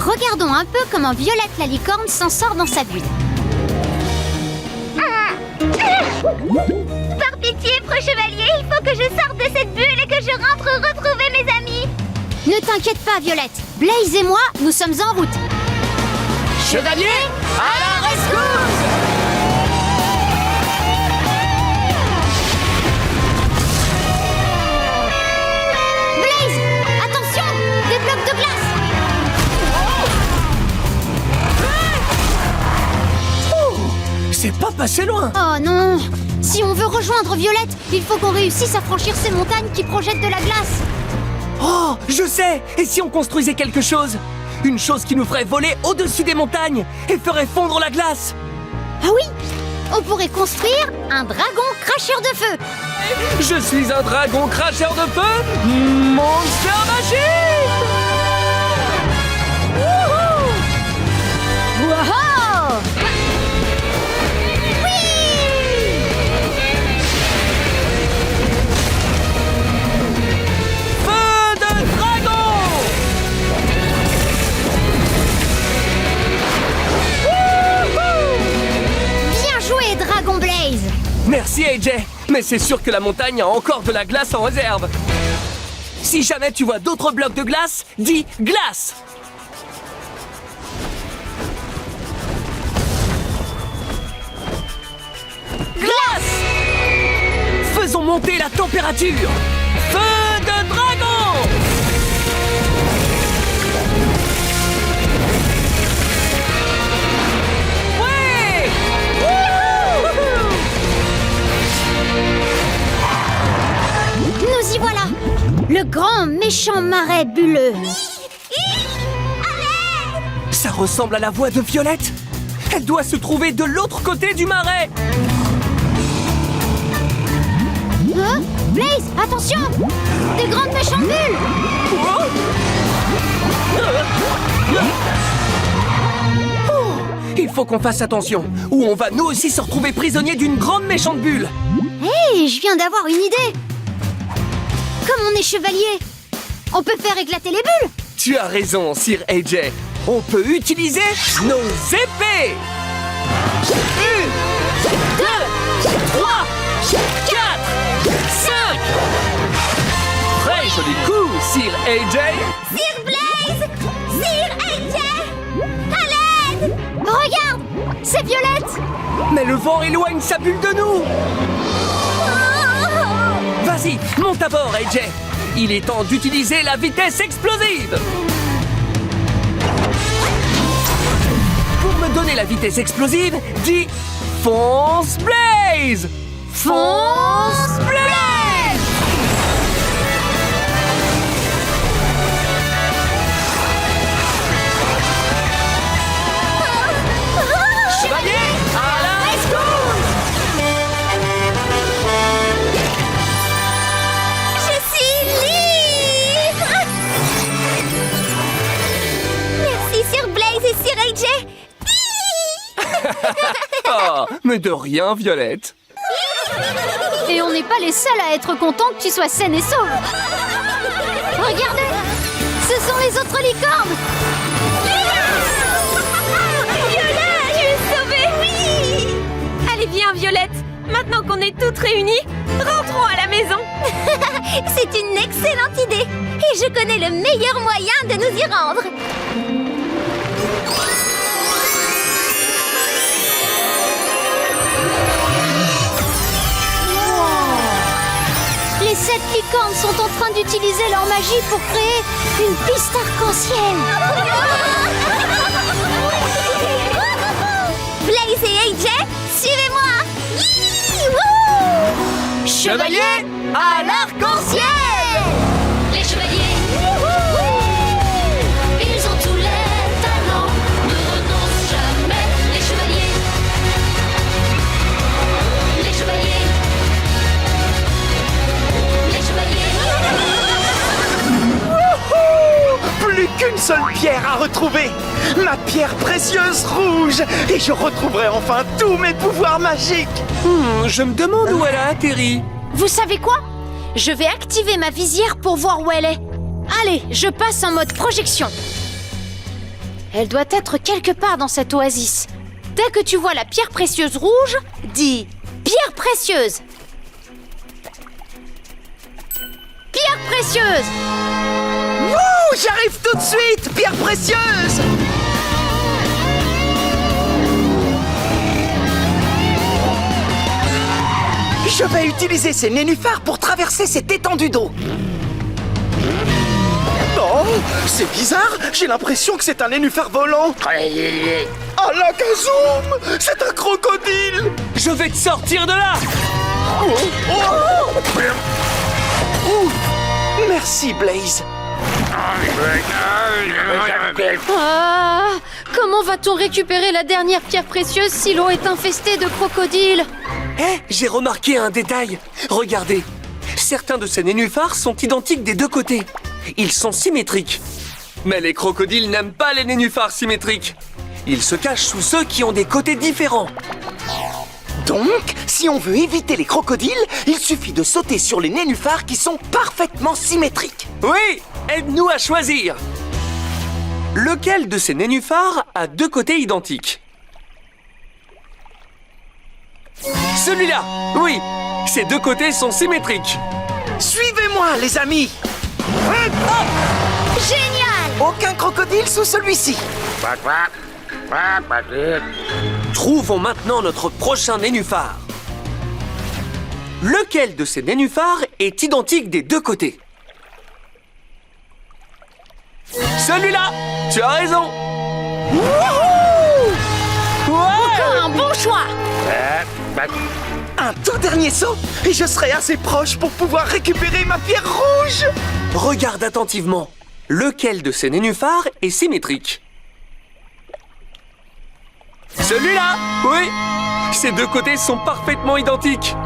Regardons un peu comment Violette la licorne s'en sort dans sa bulle. Par pitié, Chevalier, il faut que je sorte de cette bulle et que je rentre retrouver mes amis. Ne t'inquiète pas, Violette. Blaze et moi, nous sommes en route. Chevalier, à la rescousse! Blaze, attention, des blocs de glace. C'est pas passé loin! Oh non! Si on veut rejoindre Violette, il faut qu'on réussisse à franchir ces montagnes qui projettent de la glace. Oh, je sais! Et si on construisait quelque chose? Une chose qui nous ferait voler au-dessus des montagnes et ferait fondre la glace! Ah oui! On pourrait construire un dragon cracheur de feu. Je suis un dragon cracheur de feu! Monster Machine! Wow! Feu de dragon! Bien joué, Dragon Blaze! Merci AJ, mais c'est sûr que la montagne a encore de la glace en réserve. Si jamais tu vois d'autres blocs de glace, dis glace! Glace! Faisons monter la température! Feu de dragon! Ouais! Nous y voilà! Le grand méchant marais bulleux. Ça ressemble à la voix de Violette. Elle doit se trouver de l'autre côté du marais. Hein? Blaze, attention! Des grandes méchantes bulles! Il faut qu'on fasse attention, ou on va nous aussi se retrouver prisonniers d'une grande méchante bulle. Hé, je viens d'avoir une idée! Comme on est chevalier, on peut faire éclater les bulles! Tu as raison, Sir AJ. On peut utiliser nos épées. 1, 2, 3, 4, 5. Très joli coup, Sir AJ. Sir Blaze! Sir AJ! À l'aide! Regarde! C'est Violette! Mais le vent éloigne sa bulle de nous. Vas-y, monte à bord, AJ. Il est temps d'utiliser la vitesse explosive. Pour me donner la vitesse explosive, dis fonce Blaze. Fonce Blaze. Chevalier, à la rescousse. Je suis libre! Merci Sir Blaze et Sir AJ! Oh, mais de rien, Violette. Et on n'est pas les seuls à être contents que tu sois saine et sauve! Regardez! Ce sont les autres licornes! Violette! Tu es sauvée! Oui! Allez bien, Violette. Maintenant qu'on est toutes réunies, rentrons à la maison. C'est une excellente idée! Et je connais le meilleur moyen de nous y rendre! Les 7 licornes sont en train d'utiliser leur magie pour créer une piste arc-en-ciel! Blaze et AJ, suivez-moi! Youhou! Chevalier, à l'arc-en-ciel. Les chevaliers, ils ont tous les talents, ne renoncent jamais. Les chevaliers, les chevaliers, les chevaliers. Plus qu'une seule pierre à retrouver! Ma pierre précieuse rouge! Et je retrouverai enfin tous mes pouvoirs magiques! Je me demande où elle a atterri. Vous savez quoi? Je vais activer ma visière pour voir où elle est. Allez, je passe en mode projection. Elle doit être quelque part dans cette oasis. Dès que tu vois la pierre précieuse rouge, dis « Pierre précieuse !» Pierre précieuse! Wouh, j'arrive tout de suite, pierre précieuse! Je vais utiliser ces nénuphars pour traverser cette étendue d'eau. Oh, c'est bizarre, j'ai l'impression que c'est un nénuphar volant. Alakazam, c'est un crocodile. Je vais te sortir de là! Merci, Blaze. Ah, comment va-t-on récupérer la dernière pierre précieuse si l'eau est infestée de crocodiles? J'ai remarqué un détail. Regardez, certains de ces nénuphars sont identiques des deux côtés. Ils sont symétriques. Mais les crocodiles n'aiment pas les nénuphars symétriques. Ils se cachent sous ceux qui ont des côtés différents. Donc, si on veut éviter les crocodiles, il suffit de sauter sur les nénuphars qui sont parfaitement symétriques. Oui, aide-nous à choisir. Lequel de ces nénuphars a deux côtés identiques? Celui-là, oui, ces deux côtés sont symétriques. Suivez-moi, les amis. Génial! Aucun crocodile sous celui-ci. Trouvons maintenant notre prochain nénuphar. Lequel de ces nénuphars est identique des deux côtés? Celui-là! Tu as raison! Un bon choix! Un tout dernier saut et je serai assez proche pour pouvoir récupérer ma pierre rouge. Regarde attentivement. Lequel de ces nénuphars est symétrique? Celui-là! Oui! Ces deux côtés sont parfaitement identiques.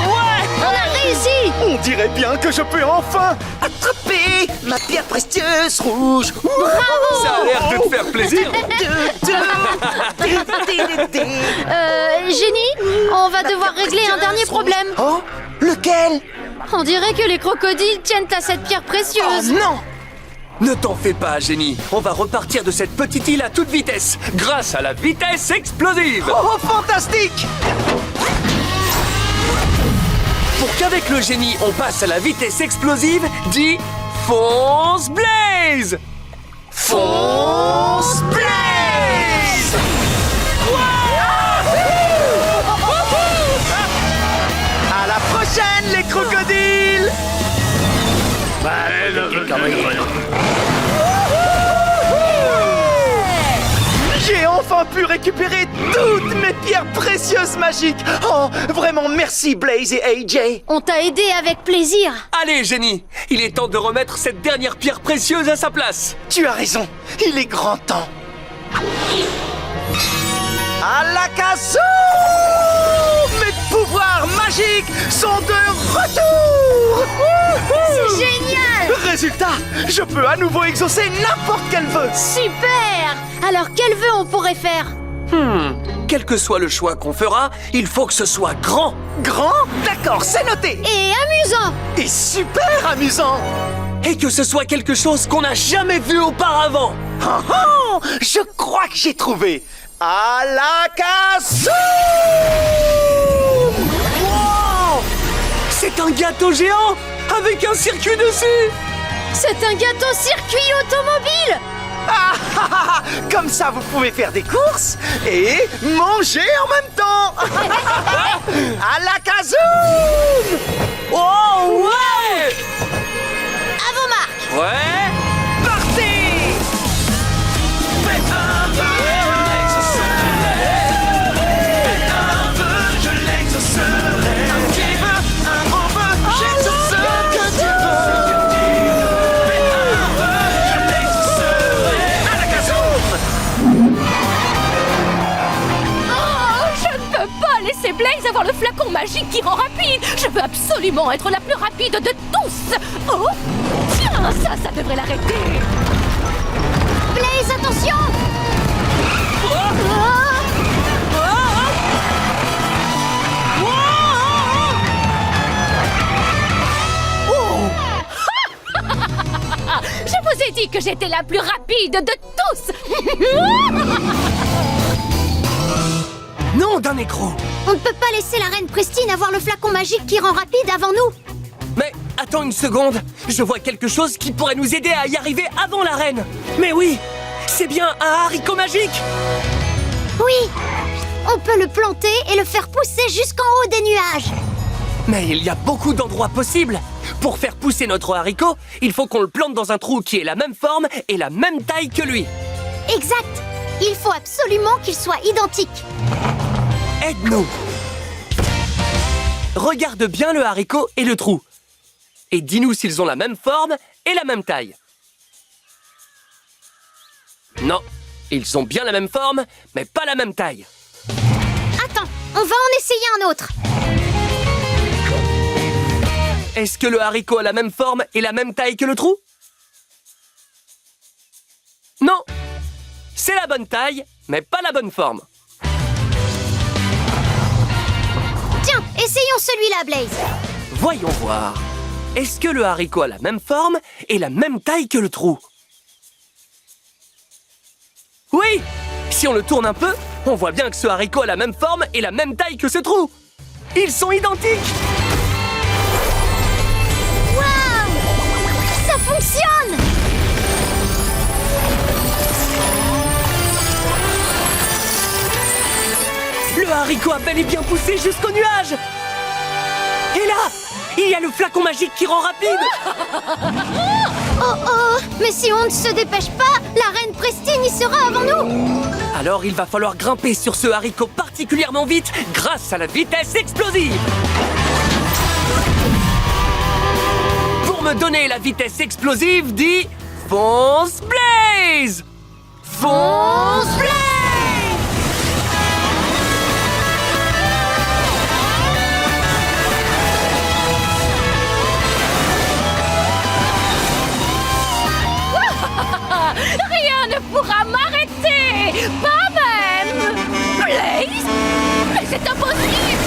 On a réussi! On dirait bien que je peux enfin attraper ma pierre précieuse rouge. Ça a l'air de te faire plaisir. Génie, on va devoir régler un dernier problème. Oh, lequel? On dirait que les crocodiles tiennent à cette pierre Oh précieuse. non! Ne t'en fais pas, Génie. On va repartir de cette petite île à toute vitesse, grâce à la vitesse explosive. Oh, fantastique! Pour qu'avec le génie, on passe à la vitesse explosive, dis Fonce Blaze! Fonce Blaze! À la prochaine, les crocodiles! J'ai enfin pu récupérer toutes mes pierres précieuses magiques. Oh, vraiment merci Blaze et AJ. On t'a aidé avec plaisir. Allez, Génie, il est temps de remettre cette dernière pierre précieuse à sa place. Tu as raison, il est grand temps. Alakazam! Mes pouvoirs magiques sont de retour! C'est génial! Résultat, je peux à nouveau exaucer n'importe quel vœu. Super! Alors quel vœu on pourrait faire? Quel que soit le choix qu'on fera, il faut que ce soit grand. Grand? D'accord, c'est noté. Et amusant! Et super amusant. Et que ce soit quelque chose qu'on n'a jamais vu auparavant. Oh, oh, je crois que j'ai trouvé. Alakazam! Wow! C'est un gâteau géant avec un circuit dessus. C'est un gâteau circuit automobile! Ah, ah, ah, comme ça, vous pouvez faire des courses et manger en même temps. Alakazam! Oh ouais! À vos marques! Ouais! Partez! Laissez Blaze avoir le flacon magique qui rend rapide. Je veux absolument être la plus rapide de tous. Oh, tiens, ça devrait l'arrêter. Blaze, attention! dit que j'étais la plus rapide de tous. Non, d'un écro. On ne peut pas laisser la reine Pristine avoir le flacon magique qui rend rapide avant nous. Mais attends une seconde. Je vois quelque chose qui pourrait nous aider à y arriver avant la reine. Mais oui, c'est bien un haricot magique. Oui, on peut le planter et le faire pousser jusqu'en haut des nuages. Mais il y a beaucoup d'endroits possibles. Pour faire pousser notre haricot, il faut qu'on le plante dans un trou qui ait la même forme et la même taille que lui. Exact. Il faut absolument qu'il soit identique. Aide-nous. Regarde bien le haricot et le trou. Et dis-nous s'ils ont la même forme et la même taille. Non, ils ont bien la même forme, mais pas la même taille. Attends, on va en essayer un autre. Est-ce que le haricot a la même forme et la même taille que le trou? Non. C'est la bonne taille, mais pas la bonne forme. Tiens, essayons celui-là, Blaze. Voyons voir. Est-ce que le haricot a la même forme et la même taille que le trou? Oui! Si on le tourne un peu, on voit bien que ce haricot a la même forme et la même taille que ce trou. Ils sont identiques! Waouh! Ça fonctionne! Le haricot a bel et bien poussé jusqu'au nuage! Et là, il y a le flacon magique qui rend rapide! Oh oh! Mais si on ne se dépêche pas, la reine Pristine y sera avant nous! Alors il va falloir grimper sur ce haricot particulièrement vite grâce à la vitesse explosive! Pour me donner la vitesse explosive, dis fonce Blaze! Fonce Blaze! Rien ne pourra m'arrêter. Pas même Blaze. Mais c'est impossible.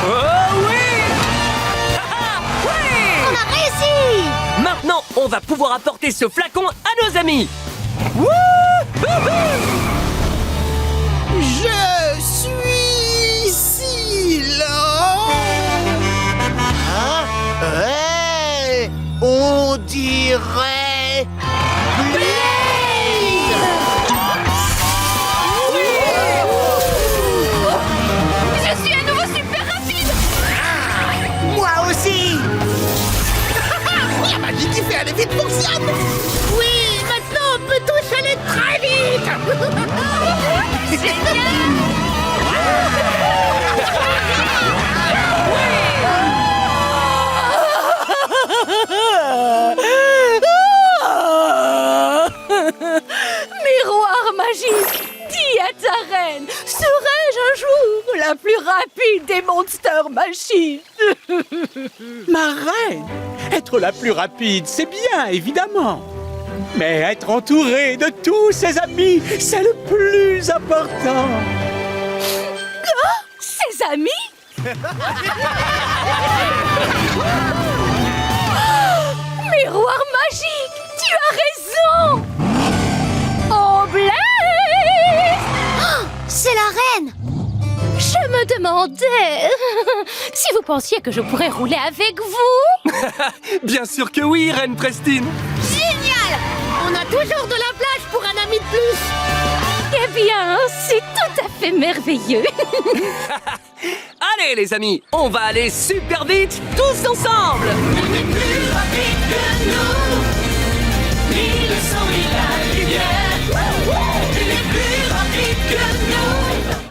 Oh oui! Oui! On a réussi! Maintenant, on va pouvoir apporter ce flacon à nos amis! Je suis si lent. Hein? Hey, on dirait Blaze. Je suis à nouveau super rapide. Moi aussi. La magie qui fait aller vite fonctionne. Oui, maintenant on peut tous aller très vite. Miroir magique, dis à ta reine, serai-je un jour la plus rapide des Monster Machines? Ma reine, être la plus rapide, c'est bien, évidemment. Mais être entouré de tous ses amis, c'est le plus important. Ses amis? Miroir magique, tu as raison! Oh Blaze! C'est la reine! Je me demandais si vous pensiez que je pourrais rouler avec vous. Bien sûr que oui, Reine Pristine! Génial! On a toujours de la place pour un ami de plus! Eh bien, c'est tout à fait merveilleux. Allez les amis, on va aller super vite, tous ensemble! On est plus rapide que nous. Ils le sont, ils